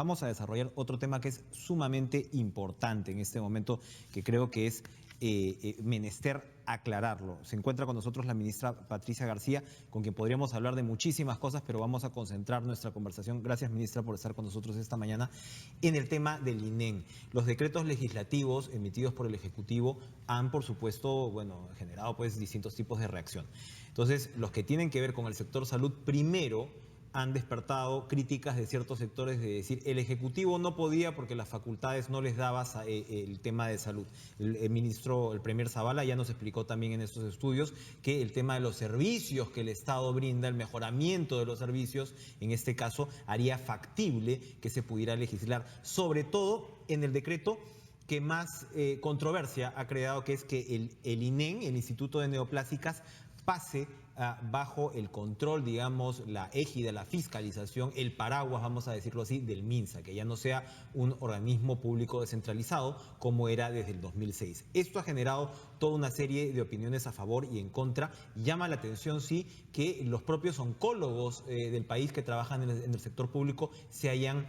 Vamos a desarrollar otro tema que es sumamente importante en este momento, que creo que es menester aclararlo. Se encuentra con nosotros la ministra Patricia García, con quien podríamos hablar de muchísimas cosas, pero vamos a concentrar nuestra conversación, gracias ministra por estar con nosotros esta mañana, en el tema del INEN. Los decretos legislativos emitidos por el Ejecutivo han, por supuesto, generado distintos tipos de reacción. Entonces, los que tienen que ver con el sector salud, primero, han despertado críticas de ciertos sectores de decir el Ejecutivo no podía porque las facultades no les daba el tema de salud. El premier Zavala ya nos explicó también en estos estudios que el tema de los servicios que el Estado brinda, el mejoramiento de los servicios, en este caso, haría factible que se pudiera legislar, sobre todo en el decreto que más controversia ha creado, que es que el INEN, el Instituto de Neoplásicas, pase bajo el control, digamos, la égida, la fiscalización, el paraguas, vamos a decirlo así, del MINSA, que ya no sea un organismo público descentralizado como era desde el 2006. Esto ha generado toda una serie de opiniones a favor y en contra. Llama la atención, sí, que los propios oncólogos del país que trabajan en el sector público se hayan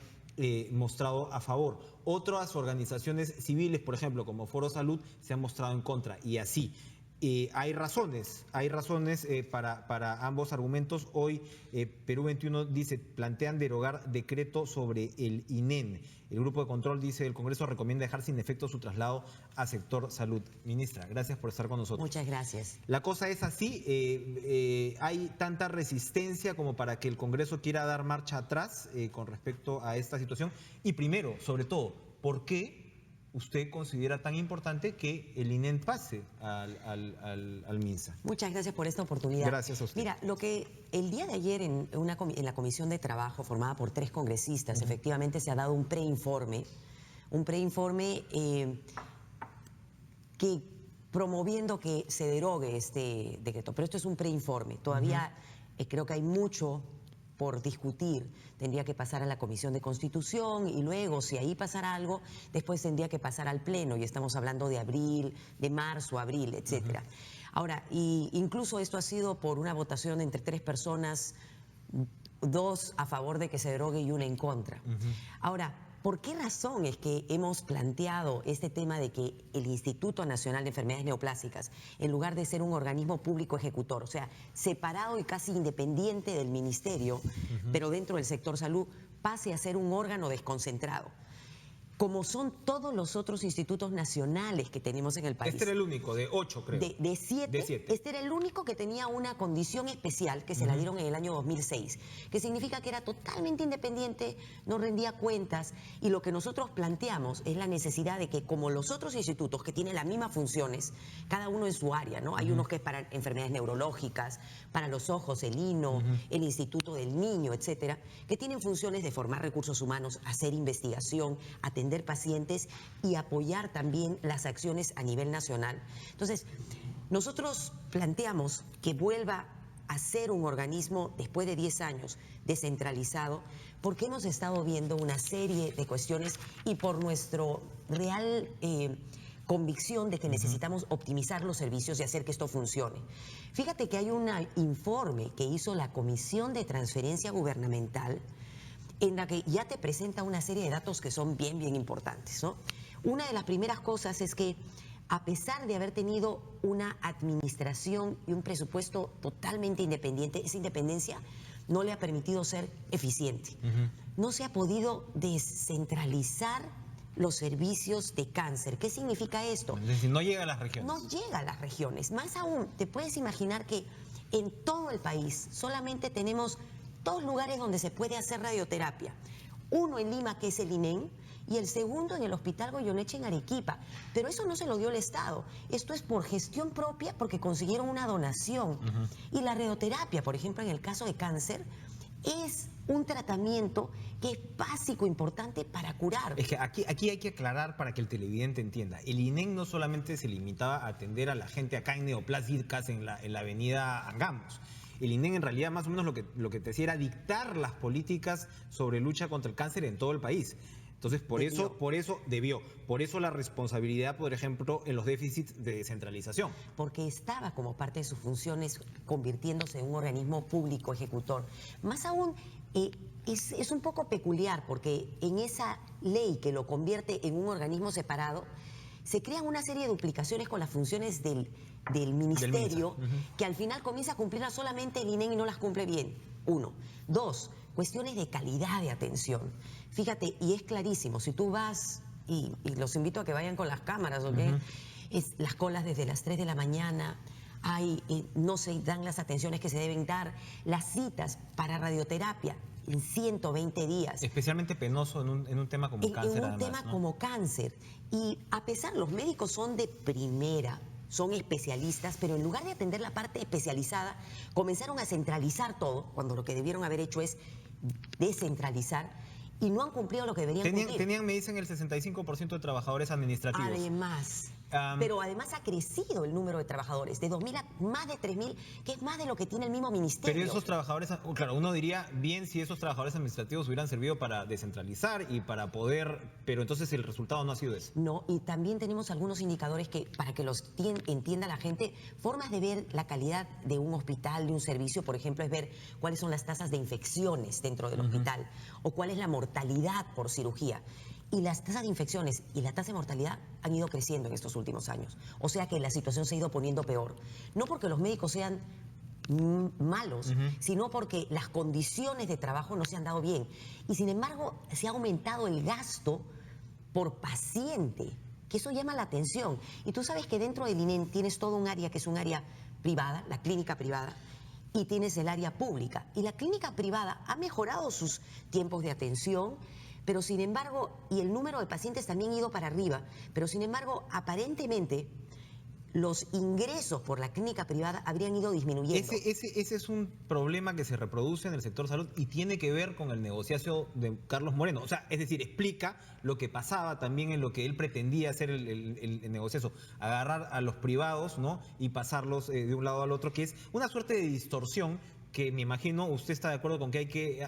mostrado a favor. Otras organizaciones civiles, por ejemplo, como Foro Salud, se han mostrado en contra, y así. Hay razones para ambos argumentos. Hoy Perú 21 dice, plantean derogar decreto sobre el INEN. El grupo de control dice, el Congreso recomienda dejar sin efecto su traslado a sector salud. Ministra, gracias por estar con nosotros. Muchas gracias. La cosa es así, hay tanta resistencia como para que el Congreso quiera dar marcha atrás con respecto a esta situación. Y primero, sobre todo, ¿por qué usted considera tan importante que el INEN pase al MINSA? Muchas gracias por esta oportunidad. Gracias a usted. Mira, lo que el día de ayer en la Comisión de Trabajo, formada por 3 congresistas, efectivamente se ha dado un preinforme que promoviendo que se derogue este decreto. Pero esto es un preinforme. Todavía creo que hay mucho por discutir. Tendría que pasar a la Comisión de Constitución y luego, si ahí pasara algo, después tendría que pasar al Pleno, y estamos hablando de abril, de marzo, abril, etcétera. Ahora, incluso esto ha sido por una votación entre 3 personas, 2 a favor de que se derogue y 1 en contra. Ahora, ¿por qué razón es que hemos planteado este tema de que el Instituto Nacional de Enfermedades Neoplásicas, en lugar de ser un organismo público ejecutor, o sea, separado y casi independiente del ministerio, pero dentro del sector salud, pase a ser un órgano desconcentrado? Como son todos los otros institutos nacionales que tenemos en el país. Este era el único, de 8 creo. De 7. Este era el único que tenía una condición especial que se la dieron en el año 2006, que significa que era totalmente independiente, no rendía cuentas, y lo que nosotros planteamos es la necesidad de que, como los otros institutos que tienen las mismas funciones, cada uno en su área, ¿no? Hay unos que es para enfermedades neurológicas, para los ojos, el INO, el Instituto del Niño, etcétera, que tienen funciones de formar recursos humanos, hacer investigación, atender pacientes y apoyar también las acciones a nivel nacional. Entonces, nosotros planteamos que vuelva a ser un organismo después de 10 años descentralizado, porque hemos estado viendo una serie de cuestiones y por nuestro real convicción de que necesitamos optimizar los servicios y hacer que esto funcione. Fíjate que hay un informe que hizo la Comisión de Transferencia Gubernamental, en la que ya te presenta una serie de datos que son bien importantes, ¿no? Una de las primeras cosas es que, a pesar de haber tenido una administración y un presupuesto totalmente independiente, esa independencia no le ha permitido ser eficiente. No se ha podido descentralizar los servicios de cáncer. ¿Qué significa esto? Es decir, no llega a las regiones. No llega a las regiones. Más aún, te puedes imaginar que en todo el país solamente tenemos 2 lugares donde se puede hacer radioterapia. Uno en Lima, que es el INEN, y el segundo en el Hospital Goyeneche en Arequipa. Pero eso no se lo dio el Estado. Esto es por gestión propia, porque consiguieron una donación. Y la radioterapia, por ejemplo, en el caso de cáncer, es un tratamiento que es básico, importante para curar. Es que aquí hay que aclarar para que el televidente entienda. El INEN no solamente se limitaba a atender a la gente acá en Neoplásicas, en la avenida Angamos. El INEN en realidad más o menos lo que te decía era dictar las políticas sobre lucha contra el cáncer en todo el país. Entonces, por eso la responsabilidad, por ejemplo, en los déficits de descentralización. Porque estaba como parte de sus funciones convirtiéndose en un organismo público ejecutor. Más aún, Es un poco peculiar porque en esa ley que lo convierte en un organismo separado, se crean una serie de duplicaciones con las funciones del ministerio, que al final comienza a cumplirlas solamente el INEM y no las cumple bien. Uno. Dos, cuestiones de calidad de atención. Fíjate, y es clarísimo, si tú vas, y los invito a que vayan con las cámaras, ¿ok? Es las colas desde las 3 de la mañana, no se dan las atenciones que se deben dar, las citas para radioterapia en 120 días. Especialmente penoso en un tema como cáncer, En un además, tema ¿no? como cáncer. Y a pesar, los médicos son de primera, son especialistas, pero en lugar de atender la parte especializada, comenzaron a centralizar todo, cuando lo que debieron haber hecho es descentralizar, y no han cumplido lo que deberían cumplir. Tenían, me dicen, el 65% de trabajadores administrativos. Además, pero además ha crecido el número de trabajadores, de 2.000 a más de 3.000, que es más de lo que tiene el mismo ministerio. Pero esos trabajadores, claro, uno diría, bien si esos trabajadores administrativos hubieran servido para descentralizar y para poder, pero entonces el resultado no ha sido ese. No, y también tenemos algunos indicadores que, para que los entienda la gente, formas de ver la calidad de un hospital, de un servicio, por ejemplo, es ver cuáles son las tasas de infecciones dentro del hospital o cuál es la mortalidad por cirugía. Y las tasas de infecciones y la tasa de mortalidad han ido creciendo en estos últimos años. O sea que la situación se ha ido poniendo peor. No porque los médicos sean malos, sino porque las condiciones de trabajo no se han dado bien. Y sin embargo, se ha aumentado el gasto por paciente, que eso llama la atención. Y tú sabes que dentro del INEM tienes todo un área que es un área privada, la clínica privada, y tienes el área pública. Y la clínica privada ha mejorado sus tiempos de atención, pero sin embargo, y el número de pacientes también ha ido para arriba, pero sin embargo, aparentemente, los ingresos por la clínica privada habrían ido disminuyendo. Ese es un problema que se reproduce en el sector salud y tiene que ver con el negociazo de Carlos Moreno. O sea, es decir, explica lo que pasaba también en lo que él pretendía hacer el negociazo, agarrar a los privados, ¿no? Y pasarlos de un lado al otro, que es una suerte de distorsión que me imagino usted está de acuerdo con que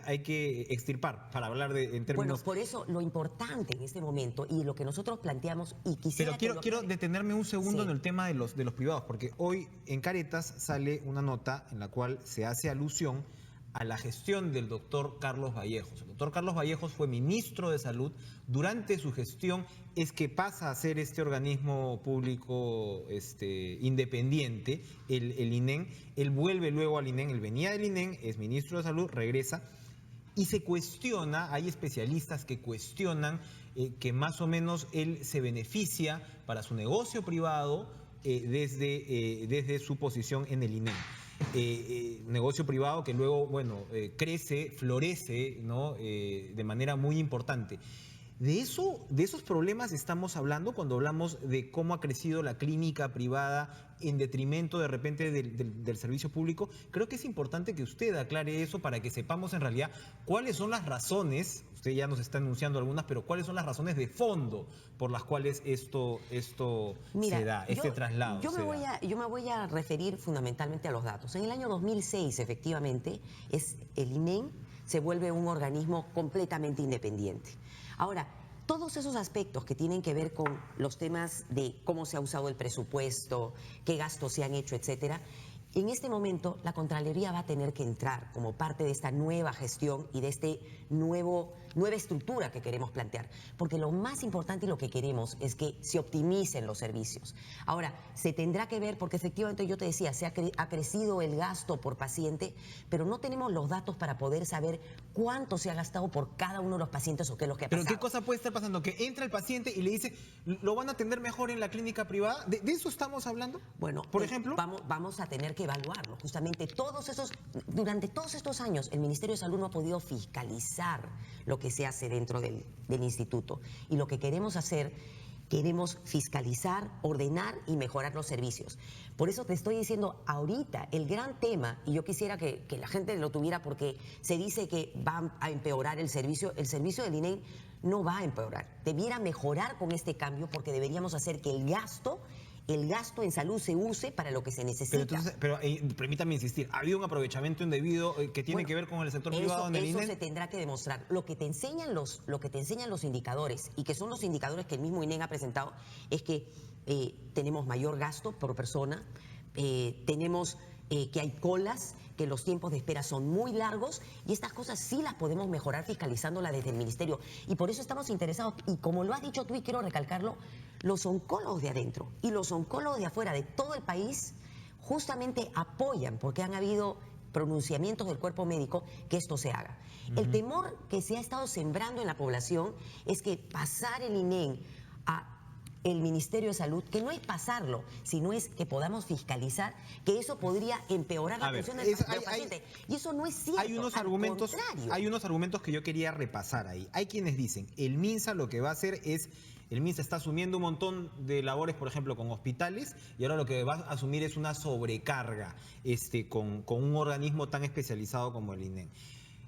hay que extirpar para hablar en términos... Bueno, por eso lo importante en este momento y lo que nosotros planteamos y quisiera... Pero quiero detenerme un segundo Sí. en el tema de los privados, porque hoy en Caretas sale una nota en la cual se hace alusión a la gestión del doctor Carlos Vallejos. El doctor Carlos Vallejos fue ministro de Salud. Durante su gestión es que pasa a ser este organismo público independiente, el INEM. Él vuelve luego al INEM, él venía del INEM, es ministro de Salud, regresa. Y se cuestiona, hay especialistas que cuestionan que más o menos él se beneficia para su negocio privado desde su posición en el INEM. Negocio privado que luego, bueno, crece, florece, ¿no? De manera muy importante. De esos problemas estamos hablando cuando hablamos de cómo ha crecido la clínica privada en detrimento de repente del servicio público. Creo que es importante que usted aclare eso para que sepamos en realidad cuáles son las razones, usted ya nos está anunciando algunas, pero cuáles son las razones de fondo por las cuales esto Mira, se da, este traslado. Yo me voy a referir fundamentalmente a los datos. En el año 2006, efectivamente, el INEM se vuelve un organismo completamente independiente. Ahora, todos esos aspectos que tienen que ver con los temas de cómo se ha usado el presupuesto, qué gastos se han hecho, etcétera, en este momento la Contraloría va a tener que entrar como parte de esta nueva gestión y de este nueva estructura que queremos plantear. Porque lo más importante y lo que queremos es que se optimicen los servicios. Ahora, se tendrá que ver, porque efectivamente yo te decía, ha crecido el gasto por paciente, pero no tenemos los datos para poder saber cuánto se ha gastado por cada uno de los pacientes o qué es lo que ha pasado. ¿Pero qué cosa puede estar pasando? Que entra el paciente y le dice, ¿lo van a atender mejor en la clínica privada? ¿De eso estamos hablando? Bueno, por ejemplo, vamos a tener que evaluarlo. Justamente durante todos estos años, el Ministerio de Salud no ha podido fiscalizar lo que se hace dentro del instituto. Y lo que queremos hacer, queremos fiscalizar, ordenar y mejorar los servicios. Por eso te estoy diciendo ahorita, el gran tema, y yo quisiera que la gente lo tuviera porque se dice que va a empeorar el servicio del INEM no va a empeorar. Debiera mejorar con este cambio porque deberíamos hacer que el gasto en salud se use para lo que se necesita. Pero permítame insistir, ¿ha habido un aprovechamiento indebido que tiene que ver con el sector privado en el INEM? Eso se tendrá que demostrar. Lo que te enseñan los indicadores, y que son los indicadores que el mismo INEM ha presentado, es que tenemos mayor gasto por persona, tenemos que hay colas, que los tiempos de espera son muy largos y estas cosas sí las podemos mejorar fiscalizándolas desde el ministerio. Y por eso estamos interesados, y como lo has dicho tú y quiero recalcarlo, los oncólogos de adentro y los oncólogos de afuera de todo el país justamente apoyan, porque han habido pronunciamientos del cuerpo médico, que esto se haga. El temor que se ha estado sembrando en la población es que pasar el INEM a el Ministerio de Salud, que no es pasarlo, sino es que podamos fiscalizar, que eso podría empeorar la atención del paciente. Y eso no es cierto. Hay unos argumentos que yo quería repasar ahí. Hay quienes dicen, el MINSA lo que va a hacer es, el MINSA está asumiendo un montón de labores, por ejemplo, con hospitales, y ahora lo que va a asumir es una sobrecarga con un organismo tan especializado como el INEM.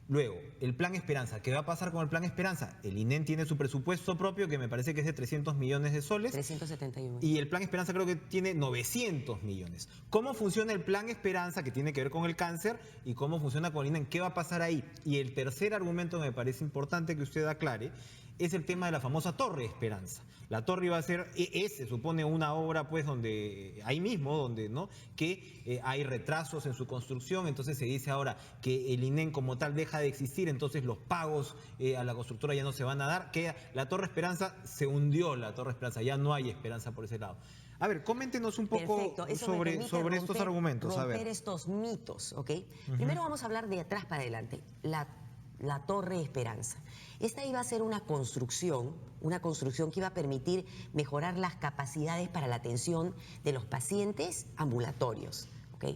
Luego, el Plan Esperanza. ¿Qué va a pasar con el Plan Esperanza? El INEM tiene su presupuesto propio, que me parece que es de 300 millones de soles. 371. Y el Plan Esperanza creo que tiene 900 millones. ¿Cómo funciona el Plan Esperanza, que tiene que ver con el cáncer, y cómo funciona con el INEM? ¿Qué va a pasar ahí? Y el tercer argumento que me parece importante que usted aclare es el tema de la famosa Torre Esperanza. La torre iba a ser, se supone, una obra pues donde, ahí mismo, donde, ¿no? Que hay retrasos en su construcción, entonces se dice ahora que el INEM como tal deja de existir, entonces los pagos a la constructora ya no se van a dar, que la Torre Esperanza se hundió, la Torre Esperanza, ya no hay esperanza por ese lado. A ver, coméntenos un poco sobre estos argumentos. Romper estos mitos, ¿ok? Primero vamos a hablar de atrás para adelante, la Torre Esperanza. Esta iba a ser una construcción que iba a permitir mejorar las capacidades para la atención de los pacientes ambulatorios, ¿ok?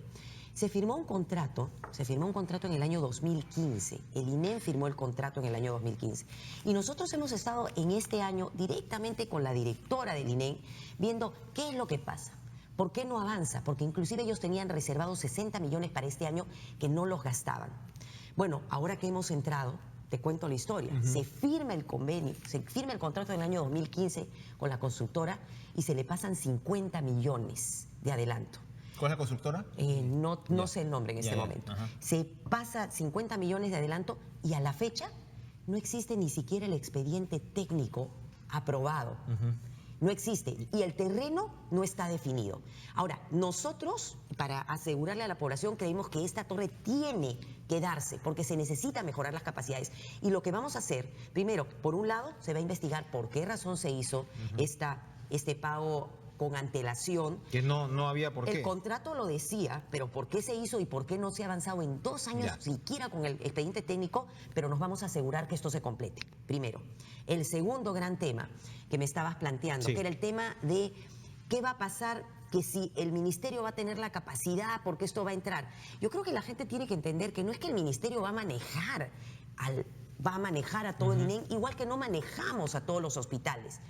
Se firmó un contrato en el año 2015, el INEM firmó el contrato en el año 2015, y nosotros hemos estado en este año directamente con la directora del INEM viendo qué es lo que pasa. ¿Por qué no avanza? Porque inclusive ellos tenían reservados 60 millones para este año que no los gastaban. Bueno, ahora que hemos entrado, te cuento la historia. Se firma el convenio, se firma el contrato en el año 2015 con la constructora y se le pasan 50 millones de adelanto. ¿Cuál es la constructora? No sé el nombre en este momento. Se pasa 50 millones de adelanto y a la fecha no existe ni siquiera el expediente técnico aprobado. No existe. Y el terreno no está definido. Ahora, nosotros, para asegurarle a la población, creemos que esta torre tiene que darse, porque se necesita mejorar las capacidades. Y lo que vamos a hacer, primero, por un lado, se va a investigar por qué razón se hizo este pago con antelación. Que no había por qué. El contrato lo decía, pero ¿por qué se hizo y por qué no se ha avanzado en 2 años siquiera con el expediente técnico? Pero nos vamos a asegurar que esto se complete, primero. El segundo gran tema que me estabas planteando, que era el tema de qué va a pasar, que si el ministerio va a tener la capacidad, porque esto va a entrar. Yo creo que la gente tiene que entender que no es que el ministerio va a manejar a todo el INEM, igual que no manejamos a todos los hospitales.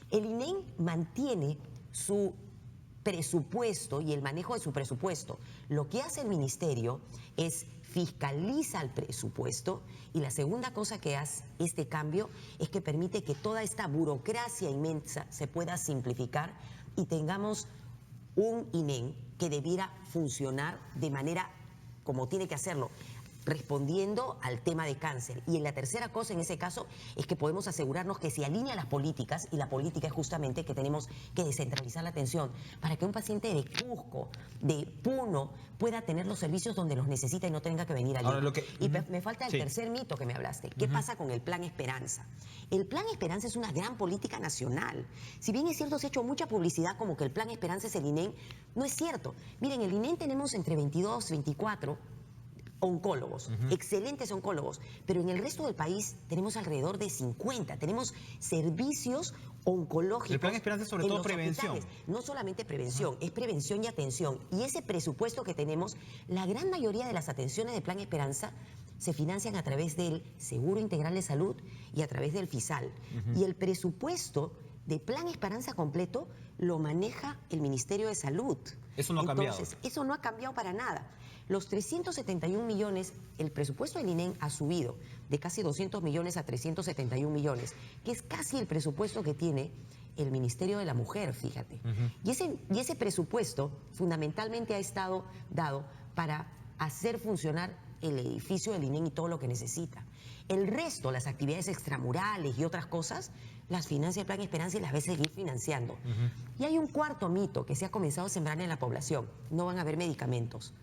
El INEM mantiene su presupuesto y el manejo de su presupuesto. Lo que hace el ministerio es fiscaliza el presupuesto, y la segunda cosa que hace este cambio es que permite que toda esta burocracia inmensa se pueda simplificar y tengamos un INEM que debiera funcionar de manera como tiene que hacerlo, respondiendo al tema de cáncer. Y la tercera cosa en ese caso es que podemos asegurarnos que se alinean las políticas, y la política es justamente que tenemos que descentralizar la atención para que un paciente de Cusco, de Puno, pueda tener los servicios donde los necesita y no tenga que venir allí. Y me falta el tercer mito que me hablaste. ¿Qué pasa con el Plan Esperanza? El Plan Esperanza es una gran política nacional. Si bien es cierto, se ha hecho mucha publicidad como que el Plan Esperanza es el INEM, no es cierto. Miren, el INEM tenemos entre 22, 24 oncólogos, excelentes oncólogos, pero en el resto del país tenemos alrededor de 50. Tenemos servicios oncológicos. El Plan Esperanza es sobre todo prevención. No solamente prevención, es prevención y atención. Y ese presupuesto que tenemos, la gran mayoría de las atenciones de Plan Esperanza se financian a través del Seguro Integral de Salud y a través del FISAL. Y el presupuesto de Plan Esperanza completo lo maneja el Ministerio de Salud. Eso no ha cambiado. Entonces, eso no ha cambiado para nada. Los 371 millones, el presupuesto del INEM ha subido de casi 200 millones a 371 millones, que es casi el presupuesto que tiene el Ministerio de la Mujer, fíjate. Y ese presupuesto fundamentalmente ha estado dado para hacer funcionar el edificio del INEM y todo lo que necesita. El resto, las actividades extramurales y otras cosas, las financia el Plan Esperanza y las va a seguir financiando. Y hay un cuarto mito que se ha comenzado a sembrar en la población: no van a haber medicamentos.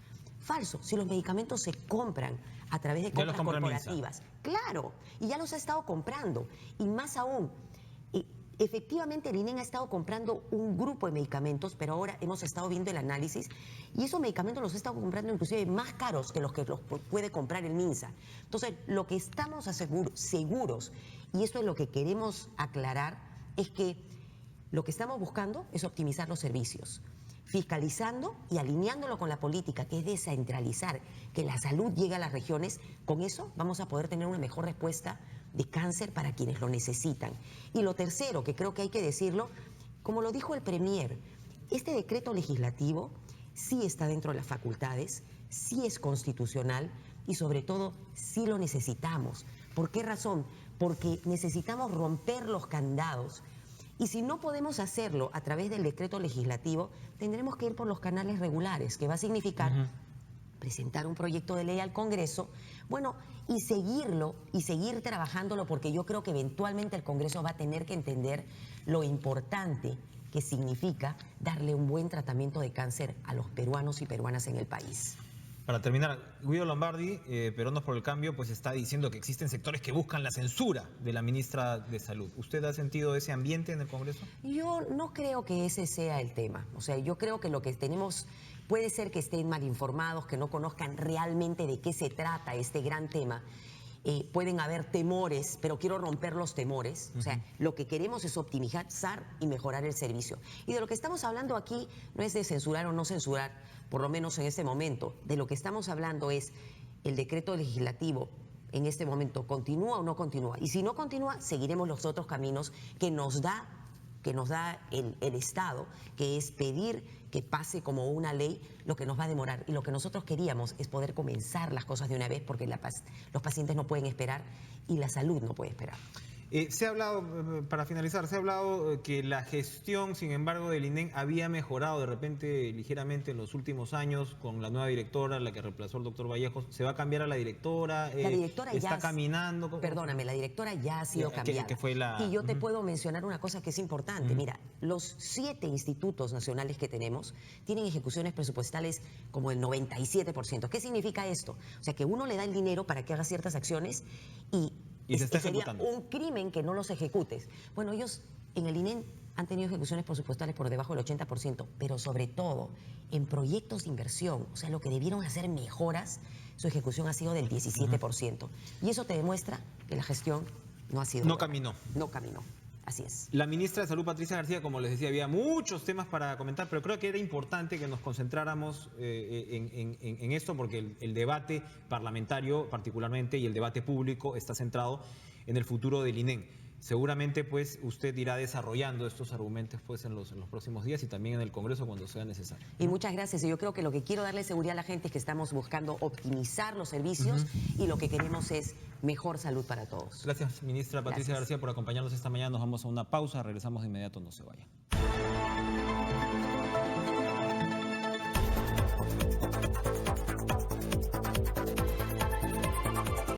Falso, si los medicamentos se compran a través de Ya los compras compra Minsa. corporativas. Claro, y ya los ha estado comprando. Y más aún, efectivamente el INEN ha estado comprando un grupo de medicamentos, pero ahora hemos estado viendo el análisis y esos medicamentos los ha estado comprando inclusive más caros que los puede comprar el MINSA. Entonces, lo que estamos seguros, y eso es lo que queremos aclarar, es que lo que estamos buscando es optimizar los servicios, fiscalizando y alineándolo con la política, que es descentralizar, que la salud llegue a las regiones. Con eso vamos a poder tener una mejor respuesta de cáncer para quienes lo necesitan. Y lo tercero, que creo que hay que decirlo, como lo dijo el Premier, este decreto legislativo sí está dentro de las facultades, sí es constitucional y sobre todo sí lo necesitamos. ¿Por qué razón? Porque necesitamos romper los candados. Y si no podemos hacerlo a través del decreto legislativo, tendremos que ir por los canales regulares, que va a significar presentar un proyecto de ley al Congreso, bueno, y seguirlo y seguir trabajándolo, porque yo creo que eventualmente el Congreso va a tener que entender lo importante que significa darle un buen tratamiento de cáncer a los peruanos y peruanas en el país. Para terminar, Guido Lombardi, Peruanos por el Cambio, pues está diciendo que existen sectores que buscan la censura de la ministra de Salud. ¿Usted ha sentido ese ambiente en el Congreso? Yo no creo que ese sea el tema. O sea, yo creo que lo que tenemos puede ser que estén mal informados, que no conozcan realmente de qué se trata este gran tema. Pueden haber temores, pero quiero romper los temores. O sea, lo que queremos es optimizar y mejorar el servicio. Y de lo que estamos hablando aquí no es de censurar o no censurar, por lo menos en este momento. De lo que estamos hablando es el decreto legislativo en este momento, ¿continúa o no continúa? Y si no continúa, seguiremos los otros caminos que nos da el Estado, que es pedir que pase como una ley, lo que nos va a demorar. Y lo que nosotros queríamos es poder comenzar las cosas de una vez, porque los pacientes no pueden esperar y la salud no puede esperar. Se ha hablado, para finalizar, se ha hablado que la gestión, sin embargo, del INEN había mejorado de repente ligeramente en los últimos años con la nueva directora, la que reemplazó al doctor Vallejos. ¿Se va a cambiar a la directora? La directora ¿Está caminando? Perdóname, la directora ya ha sido cambiada. Que fue la... Y yo te puedo mencionar una cosa que es importante. Mira, los 7 institutos nacionales que tenemos tienen ejecuciones presupuestales como el 97%. ¿Qué significa esto? O sea, que uno le da el dinero para que haga ciertas acciones y se está sería ejecutando. un crimen que no los ejecutes. Bueno, ellos en el INEN han tenido ejecuciones presupuestales por debajo del 80%, pero sobre todo en proyectos de inversión, o sea, lo que debieron hacer mejoras, su ejecución ha sido del 17%. Y eso te demuestra que la gestión no ha sido No buena. caminó. No caminó. Así es. La ministra de Salud, Patricia García, como les decía, había muchos temas para comentar, pero creo que era importante que nos concentráramos en esto, porque el debate parlamentario particularmente y el debate público está centrado en el futuro del INEN. Seguramente pues usted irá desarrollando estos argumentos pues en los próximos días y también en el Congreso cuando sea necesario. Y muchas gracias. Y yo creo que lo que quiero darle seguridad a la gente es que estamos buscando optimizar los servicios y lo que queremos es mejor salud para todos. Gracias, ministra Patricia García, por acompañarnos esta mañana. Nos vamos a una pausa, regresamos de inmediato, no se vaya.